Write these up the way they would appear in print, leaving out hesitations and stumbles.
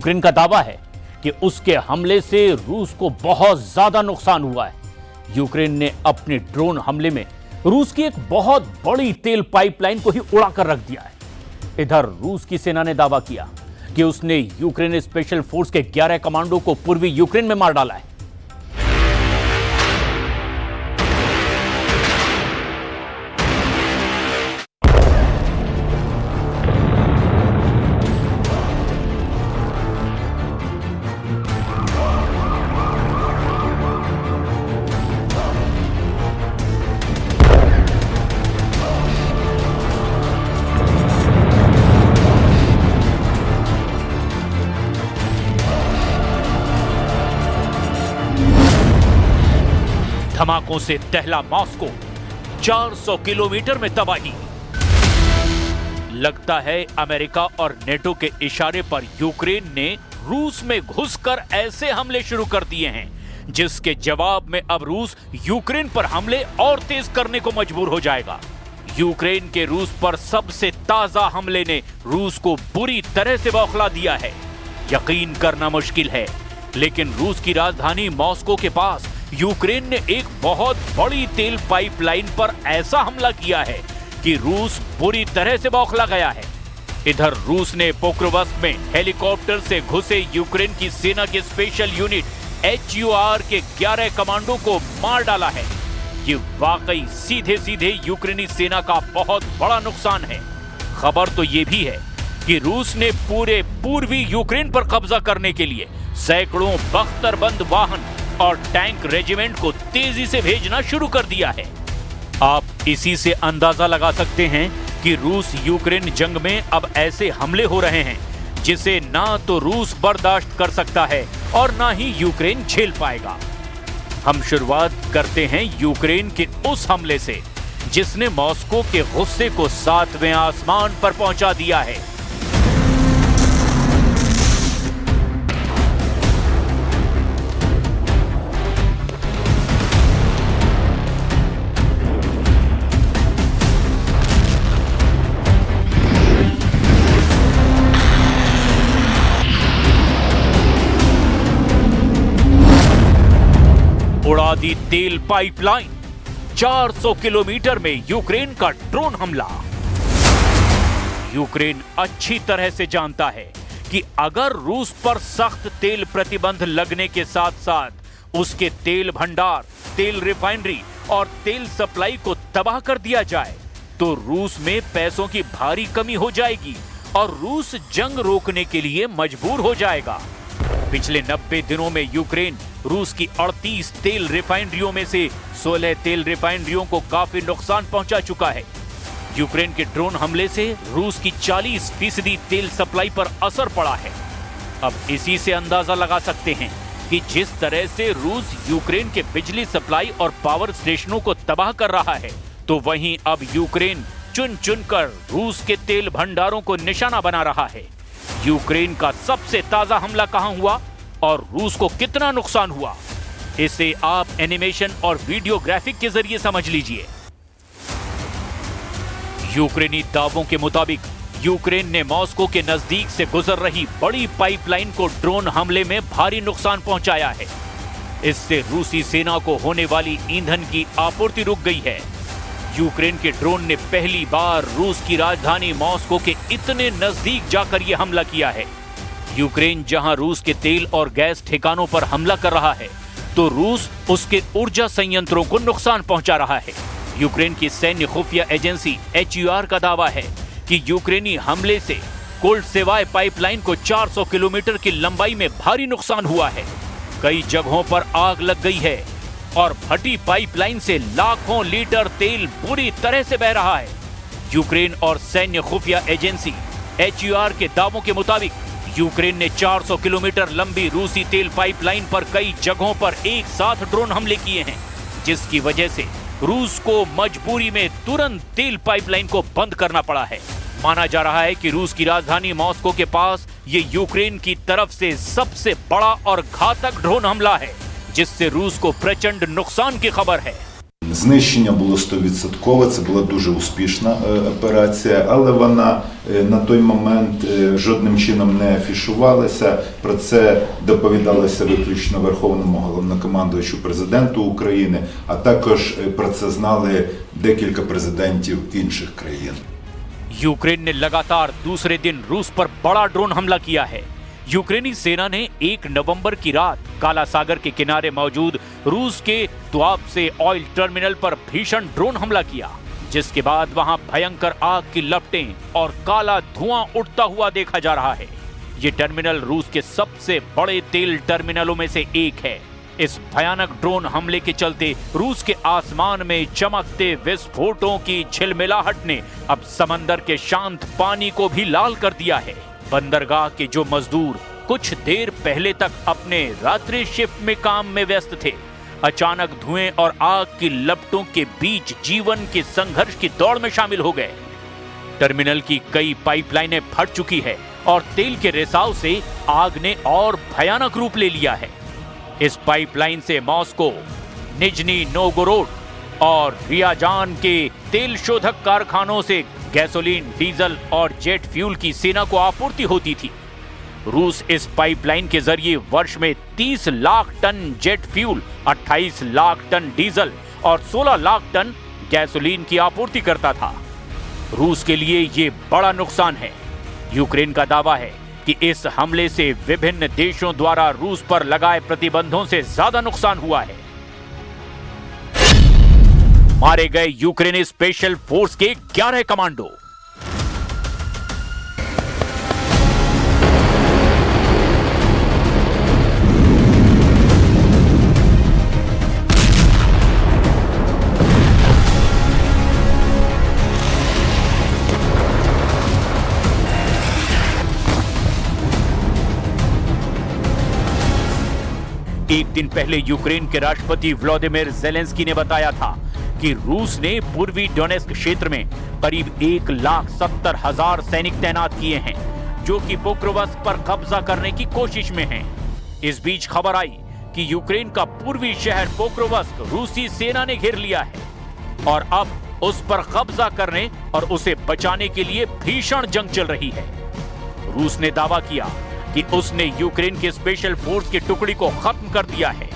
Ukraine का दावा है कि उसके हमले से रूस को बहुत ज्यादा नुकसान हुआ है। यूक्रेन ने अपने ड्रोन हमले में रूस की एक बहुत बड़ी तेल पाइपलाइन को ही उड़ाकर रख दिया है। इधर रूस की सेना ने दावा किया कि उसने यूक्रेन स्पेशल फोर्स के 11 कमांडो को पूर्वी यूक्रेन में मार डाला है। धमाकों से दहला मॉस्को, 400 किलोमीटर में तबाही। लगता है अमेरिका और नेटो के इशारे पर यूक्रेन ने रूस में घुसकर ऐसे हमले शुरू कर दिए हैं जिसके जवाब में अब रूस यूक्रेन पर हमले और तेज करने को मजबूर हो जाएगा। यूक्रेन के रूस पर सबसे ताजा हमले ने रूस को बुरी तरह से बौखला दिया है। यकीन करना मुश्किल है, लेकिन रूस की राजधानी मॉस्को के पास यूक्रेन ने एक बहुत बड़ी तेल पाइपलाइन पर ऐसा हमला किया है कि रूस बुरी तरह से बौखला गया है। इधर रूस ने पोक्रोवस्क में हेलीकॉप्टर से घुसे यूक्रेन की सेना के स्पेशल यूनिट HUR के 11 कमांडो को मार डाला है। ये वाकई सीधे सीधे यूक्रेनी सेना का बहुत बड़ा नुकसान है। खबर तो ये भी है कि रूस ने पूरे पूर्वी यूक्रेन पर कब्जा करने के लिए सैकड़ों बख्तरबंद वाहन और टैंक रेजिमेंट को तेजी से भेजना शुरू कर दिया है। आप इसी से अंदाजा लगा सकते हैं कि रूस यूक्रेन जंग में अब ऐसे हमले हो रहे हैं जिसे ना तो रूस बर्दाश्त कर सकता है और ना ही यूक्रेन झेल पाएगा। हम शुरुआत करते हैं यूक्रेन के उस हमले से जिसने मॉस्को के गुस्से को 7वें आसमान पर पहुंचा दिया है। उड़ा दी तेल पाइपलाइन, 400 किलोमीटर में यूक्रेन का ड्रोन हमला। यूक्रेन अच्छी तरह से जानता है कि अगर रूस पर सख्त तेल प्रतिबंध लगने के साथ साथ उसके तेल भंडार, तेल रिफाइनरी और तेल सप्लाई को तबाह कर दिया जाए तो रूस में पैसों की भारी कमी हो जाएगी और रूस जंग रोकने के लिए मजबूर हो जाएगा। पिछले 90 दिनों में यूक्रेन रूस की 38 तेल रिफाइनरियों में से 16 तेल रिफाइनरियों को काफी नुकसान पहुंचा चुका है। यूक्रेन के ड्रोन हमले से रूस की 40% तेल सप्लाई पर असर पड़ा है। अब इसी से अंदाजा लगा सकते हैं कि जिस तरह से रूस यूक्रेन के बिजली सप्लाई और पावर स्टेशनों को तबाह कर रहा है, तो वहीं अब यूक्रेन चुन चुनकर रूस के तेल भंडारों को निशाना बना रहा है। यूक्रेन का सबसे ताजा हमला कहां हुआ और रूस को कितना नुकसान हुआ, इसे आप एनिमेशन और वीडियो ग्राफिक के जरिए समझ लीजिए। यूक्रेनी दावों के मुताबिक यूक्रेन ने मॉस्को के नजदीक से गुजर रही बड़ी पाइपलाइन को ड्रोन हमले में भारी नुकसान पहुंचाया है। इससे रूसी सेना को होने वाली ईंधन की आपूर्ति रुक गई है। यूक्रेन के ड्रोन ने पहली बार रूस की राजधानी मॉस्को के इतने नजदीक जाकर यह हमला किया है। यूक्रेन जहां रूस के तेल और गैस ठिकानों पर हमला कर रहा है, तो रूस उसके ऊर्जा संयंत्रों को नुकसान पहुंचा रहा है। यूक्रेन की सैन्य खुफिया एजेंसी HUR का दावा है कि यूक्रेनी हमले से कोल्डसेवाय पाइपलाइन को 400 किलोमीटर की लंबाई में भारी नुकसान हुआ है। कई जगहों पर आग लग गई है और फटी पाइपलाइन से लाखों लीटर तेल बुरी तरह से बह रहा है। यूक्रेन और सैन्य खुफिया एजेंसी HUR के दावों के मुताबिक यूक्रेन ने 400 किलोमीटर लंबी रूसी तेल पाइपलाइन पर कई जगहों पर एक साथ ड्रोन हमले किए हैं, जिसकी वजह से रूस को मजबूरी में तुरंत तेल पाइपलाइन को बंद करना पड़ा है। माना जा रहा है कि रूस की राजधानी मॉस्को के पास ये यूक्रेन की तरफ से सबसे बड़ा और घातक ड्रोन हमला है, जिससे रूस को प्रचंड नुकसान की खबर है। Знищення було 100%, це була дуже успішна операція, але вона на той момент жодним чином не афішувалася. Про це доповідалося виключно Верховному головнокомандувачу президенту України, а також про це знали декілька президентів інших країн. यूक्रेन ने लगातार दूसरे दिन रूस पर बड़ा ड्रोन हमला किया है। यूक्रेनी सेना ने 1 नवंबर की रात काला सागर के किनारे मौजूद रूस के द्वाब से ऑयल टर्मिनल पर भीषण ड्रोन हमला किया, जिसके बाद वहां भयंकर आग की लपटें और काला धुआं उठता हुआ देखा जा रहा है। ये टर्मिनल रूस के सबसे बड़े तेल टर्मिनलों में से एक है। इस भयानक ड्रोन हमले के चलते रूस के आसमान में चमकते विस्फोटों की झिलमिलाहट ने अब समंदर के शांत पानी को भी लाल कर दिया है। बंदरगाह के जो मजदूर कुछ देर पहले तक अपने रात्रि शिफ्ट में काम में व्यस्त थे, अचानक धुएं और आग की लपटों के बीच जीवन के संघर्ष की दौड़ में शामिल हो गए। टर्मिनल की कई पाइपलाइनें फट चुकी है और तेल के रिसाव से आग ने और भयानक रूप ले लिया है। इस पाइपलाइन से मॉस्को, निजनी नोगोरोड और रियाजान के तेल शोधक कारखानों से गैसोलीन, डीजल और जेट फ्यूल की सेना को आपूर्ति होती थी। रूस इस पाइपलाइन के जरिए वर्ष में 30 lakh tonne jet fuel, 28 lakh tonne diesel और 16 लाख टन गैसोलीन की आपूर्ति करता था। रूस के लिए ये बड़ा नुकसान है। यूक्रेन का दावा है कि इस हमले से विभिन्न देशों द्वारा रूस पर लगाए प्रतिबंधों से ज्यादा नुकसान हुआ है। मारे गए यूक्रेनी स्पेशल फोर्स के 11 कमांडो। एक दिन पहले यूक्रेन के राष्ट्रपति व्लादिमीर ज़ेलेंस्की ने बताया था कि रूस ने पूर्वी डोनेस्क क्षेत्र में करीब 1,70,000 सैनिक तैनात किए हैं, जो कि पोक्रोवस्क पर कब्जा करने की कोशिश में हैं। इस बीच खबर आई कि यूक्रेन का पूर्वी शहर पोक्रोवस्क रूसी सेना ने घेर लिया है और अब उस पर कब्जा करने और उसे बचाने के लिए भीषण जंग चल रही है। रूस ने दावा किया कि उसने यूक्रेन के स्पेशल फोर्स की टुकड़ी को खत्म कर दिया है।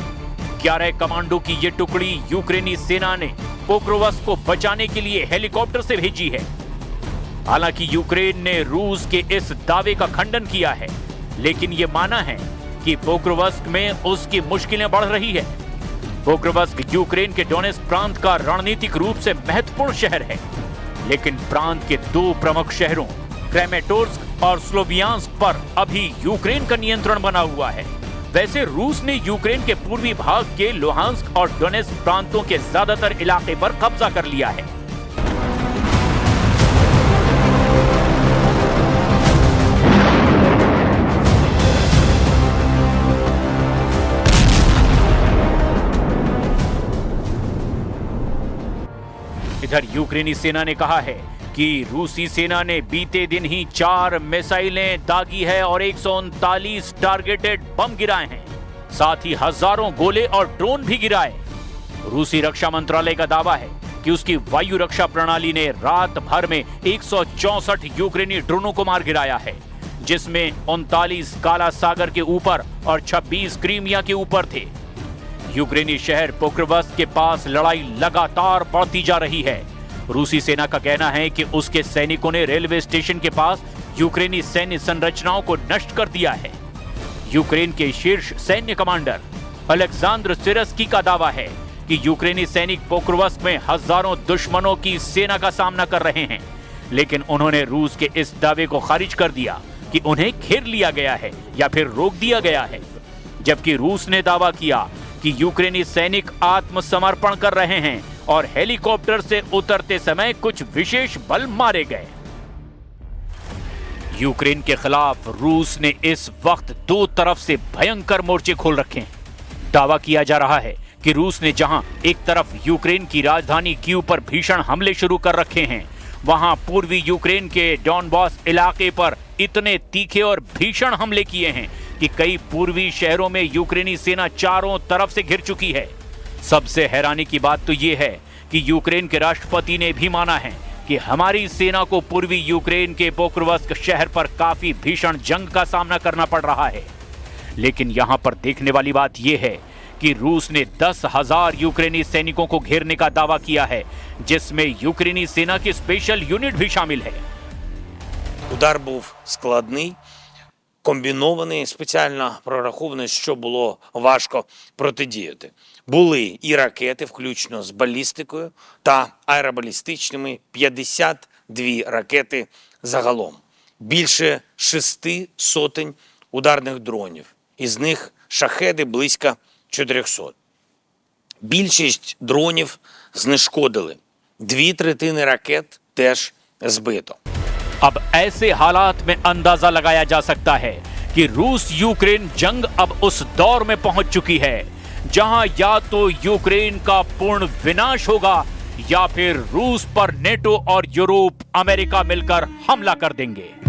11 कमांडो की ये टुकड़ी यूक्रेनी सेना ने पोक्रोवस्क को बचाने के लिए हेलीकॉप्टर से भेजी है। हालांकि यूक्रेन ने रूस के इस दावे का खंडन किया है, लेकिन ये माना है कि पोक्रोवस्क में उसकी मुश्किलें बढ़ रही है। पोक्रोवस्क यूक्रेन के डोनेस्क प्रांत का रणनीतिक रूप से महत्वपूर्ण शहर है, लेकिन प्रांत के 2 प्रमुख शहरों क्रेमेटोर्स्क और स्लोवियांस्क पर अभी यूक्रेन का नियंत्रण बना हुआ है। वैसे रूस ने यूक्रेन के पूर्वी भाग के लुहांस्क और डोनेस्क प्रांतों के ज्यादातर इलाके पर कब्जा कर लिया है। इधर यूक्रेनी सेना ने कहा है कि रूसी सेना ने बीते दिन ही 4 मिसाइलें दागी है और 139 टारगेटेड बम गिराए हैं, साथ ही हजारों गोले और ड्रोन भी गिराए। रूसी रक्षा मंत्रालय का दावा है कि उसकी वायु रक्षा प्रणाली ने रात भर में 164 यूक्रेनी ड्रोनों को मार गिराया है, जिसमें 39 काला सागर के ऊपर और 26 क्रीमिया के ऊपर थे। यूक्रेनी शहर पोक्रोवस्क के पास लड़ाई लगातार बढ़ती जा रही है। रूसी सेना का कहना है कि उसके सैनिकों ने रेलवे स्टेशन के पास यूक्रेनी सैन्य संरचनाओं को नष्ट कर दिया है। यूक्रेन के शीर्ष सैन्य कमांडर अलेक्जेंडर सिरस्की का दावा है कि यूक्रेनी सैनिक पोक्रोवस्क में हजारों दुश्मनों की सेना का सामना कर रहे हैं, लेकिन उन्होंने रूस के इस दावे को खारिज कर दिया कि उन्हें घेर लिया गया है या फिर रोक दिया गया है। जबकि रूस ने दावा किया कि यूक्रेनी सैनिक आत्मसमर्पण कर रहे हैं और हेलीकॉप्टर से उतरते समय कुछ विशेष बल मारे गए। यूक्रेन के खिलाफ रूस ने इस वक्त 2 तरफ से भयंकर मोर्चे खोल रखे हैं। दावा किया जा रहा है कि रूस ने जहां एक तरफ यूक्रेन की राजधानी कीव पर भीषण हमले शुरू कर रखे हैं, वहां पूर्वी यूक्रेन के डॉनबास इलाके पर इतने तीखे और भीषण हमले किए हैं कि कई पूर्वी शहरों में यूक्रेनी सेना चारों तरफ से घिर चुकी है। सबसे हैरानी की बात तो यह है कि यूक्रेन के राष्ट्रपति ने भी माना है कि हमारी सेना को पूर्वी यूक्रेन के पोक्रोवस्क शहर पर काफी भीषण जंग का सामना करना पड़ रहा है। लेकिन यहां पर देखने वाली बात यह है कि रूस ने 10,000 यूक्रेनी सैनिकों को घेरने का दावा किया है, जिसमें यूक्रेनी सेना की स्पेशल यूनिट भी शामिल है। Удар був складний, комбінований, спеціально прорахований, що було важко протидіяти. Були і ракети, включно з балістикою та аеробалістичними, 52 ракети загалом. Більше 600 ударних дронів, із них шахеди близько 400. Більшість дронів знешкодили, 2/3 ракет теж збито. अब ऐसे हालात में अंदाजा लगाया जा सकता है कि रूस यूक्रेन जंग अब उस दौर में पहुंच चुकी है जहां या तो यूक्रेन का पूर्ण विनाश होगा या फिर रूस पर नेटो और यूरोप, अमेरिका मिलकर हमला कर देंगे।